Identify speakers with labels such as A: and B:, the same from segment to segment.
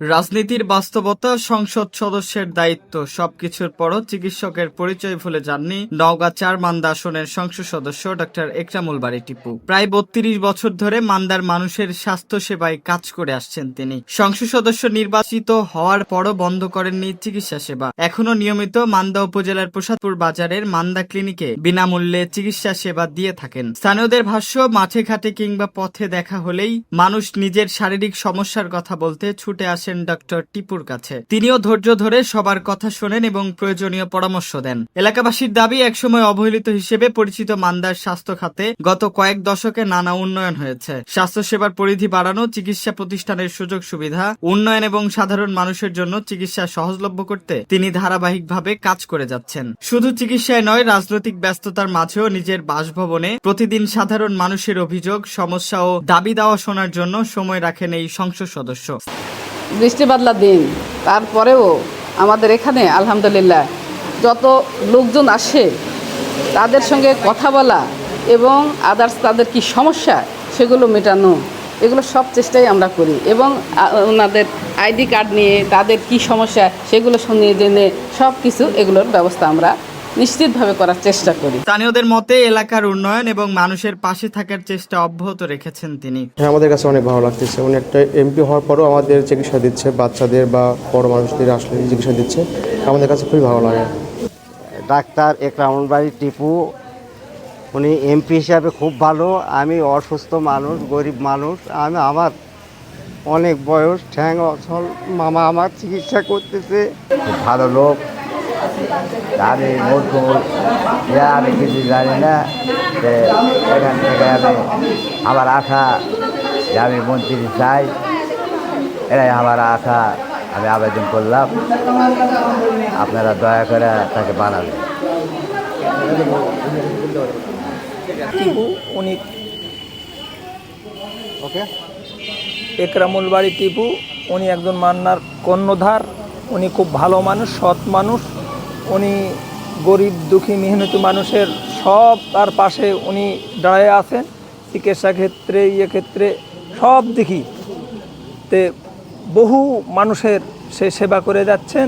A: রাজনীতির বাস্তবতা, সংসদ সদস্যের দায়িত্ব সবকিছুর পরও চিকিৎসকের পরিচয় ভুলে যাননি নওগাঁ ৪ মান্দা আসনের সংসদ সদস্য ডক্টর একরামুল বারী টিপু। প্রায় ৩২ বছর ধরে মান্দার মানুষের স্বাস্থ্য সেবায় কাজ করে আসছেন তিনি। সংসদ সদস্য নির্বাচিত হওয়ার পরও বন্ধ করেননি চিকিৎসা সেবা। এখনো নিয়মিত মান্দা উপজেলার প্রসাদপুর বাজারের মান্দা ক্লিনিকে বিনামূল্যে চিকিৎসা সেবা দিয়ে থাকেন। স্থানীয়দের ভাষ্য, মাঠে ঘাটে কিংবা পথে দেখা হলেই মানুষ নিজের শারীরিক সমস্যার কথা বলতে ছুটে আসেন ডক্টর টিপুর কাছে। তিনিও ধৈর্য ধরে সবার কথা শোনেন এবং প্রয়োজনীয় পরামর্শ দেন। এলাকাবাসীর দাবি, একসময় অবহেলিত হিসেবে পরিচিত মান্দার স্বাস্থ্য খাতে গত কয়েক দশকে নানা উন্নয়ন হয়েছে। স্বাস্থ্যসেবার পরিধি বাড়ানো, চিকিৎসা প্রতিষ্ঠানের সুযোগ সুবিধা উন্নয়ন এবং সাধারণ মানুষের জন্য চিকিৎসা সহজলভ্য করতে তিনি ধারাবাহিকভাবে কাজ করে যাচ্ছেন। শুধু চিকিৎসায় নয়, রাজনৈতিক ব্যস্ততার মাঝেও নিজের বাসভবনে প্রতিদিন সাধারণ মানুষের অভিযোগ, সমস্যা ও দাবি দাওয়া শোনার জন্য সময় রাখেন এই সংসদ সদস্য।
B: বৃষ্টি বাদলা দিন, তারপরেও আমাদের এখানে আলহামদুলিল্লাহ যত লোকজন আসে তাদের সঙ্গে কথা বলা এবং আদার্স তাদের কি সমস্যা সেগুলো মেটানো, এগুলো সব চেষ্টাই আমরা করি এবং ওনাদের আইডি কার্ড নিয়ে তাদের কি সমস্যা সেগুলো শুনিয়ে জেনে সব কিছু এগুলোর ব্যবস্থা আমরা নিশ্চিতভাবে করার চেষ্টা করি।
A: স্থানীয়দের মতে এলাকার উন্নয়ন এবং মানুষের পাশে থাকার চেষ্টা অব্যাহত রেখেছেন তিনি।
C: হ্যাঁ, আমাদের কাছে অনেক ভালো লাগতেছে। উনি একটা এমপি হওয়ার পরও আমাদের চিকিৎসা দিচ্ছে, বাচ্চাদের বা বড় মানুষদের আসলে চিকিৎসা দিচ্ছে, আমাদের কাছে খুবই ভালো লাগে।
D: ডাক্তার একরামুল বারী টিপু উনি এমপি হিসাবে খুব ভালো। আমি অসুস্থ মানুষ, গরিব মানুষ, আমার অনেক বয়স, ঠ্যাং অচল, মামা আমার চিকিৎসা করতেছে।
E: খুব ভালো লোক। আমি মূর্খ, আমি কিছু জানি না। এখান থেকে আমার আশা যে আমি মন্ত্রী চাই, এরাই আমার আশা। আমি আবেদন করলাম, আপনারা দয়া করে তাকে বানাবেন।
F: উনি একরামুল বারী টিপু, উনি একজন মান্নার কর্ণধার। উনি খুব ভালো মানুষ, সৎ মানুষ। উনি গরিব দুঃখী মেহনতি মানুষের সব তার পাশে উনি দাঁড়িয়ে আছেন। চিকিৎসা ক্ষেত্রে ক্ষেত্রে সব দিকই তে বহু মানুষের সে সেবা করে যাচ্ছেন।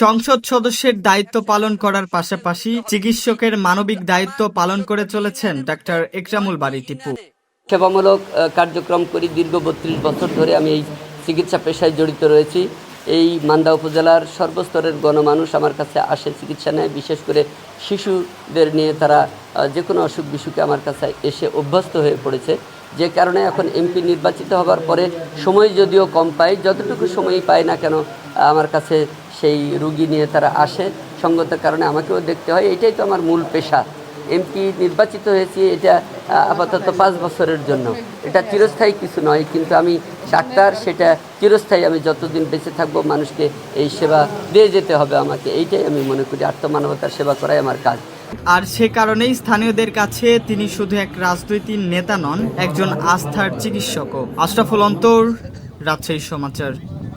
A: সংসদ সদস্যের দায়িত্ব পালন করার পাশাপাশি চিকিৎসকের মানবিক দায়িত্ব পালন করে চলেছেন ডাক্তার একরামুল বারী টিপু।
G: সেবামূলক কার্যক্রম করি দীর্ঘ ৩২ বছর ধরে। আমি এই চিকিৎসা পেশায় জড়িত রয়েছি। এই মান্দা উপজেলার সর্বস্তরের গণমানুষ আমার কাছে আসে চিকিৎসা নেয়। বিশেষ করে শিশুদের নিয়ে তারা যে কোনো অসুখ বিসুখে আমার কাছে এসে অভ্যস্ত হয়ে পড়েছে। যে কারণে এখন এমপি নির্বাচিত হবার পরে সময় যদিও কম পাই, যতটুকু সময়ই পাই না কেন আমার কাছে সেই রুগী নিয়ে তারা আসে। সঙ্গত কারণে আমাকেও দেখতে হয়। এটাই তো আমার মূল পেশা। এমপি নির্বাচিত হয়েছি, এটা আপাতত 5 বছরের জন্য। এটা চিরস্থায়ী কিছু নয়, কিন্তু আমি ডাক্তার, সেটা চিরস্থায়ী। আমি যতদিন বেঁচে থাকবো মানুষকে এই সেবা দিয়ে যেতে হবে আমাকে। এইটাই আমি মনে করি, আত্মমানবতার সেবা করাই আমার কাজ।
A: আর সে কারণেই স্থানীয়দের কাছে তিনি শুধু এক রাজনৈতিক নেতা নন, একজন আস্থার চিকিৎসকও। আশরাফুল অন্তর, রাজশাহী সমাচার।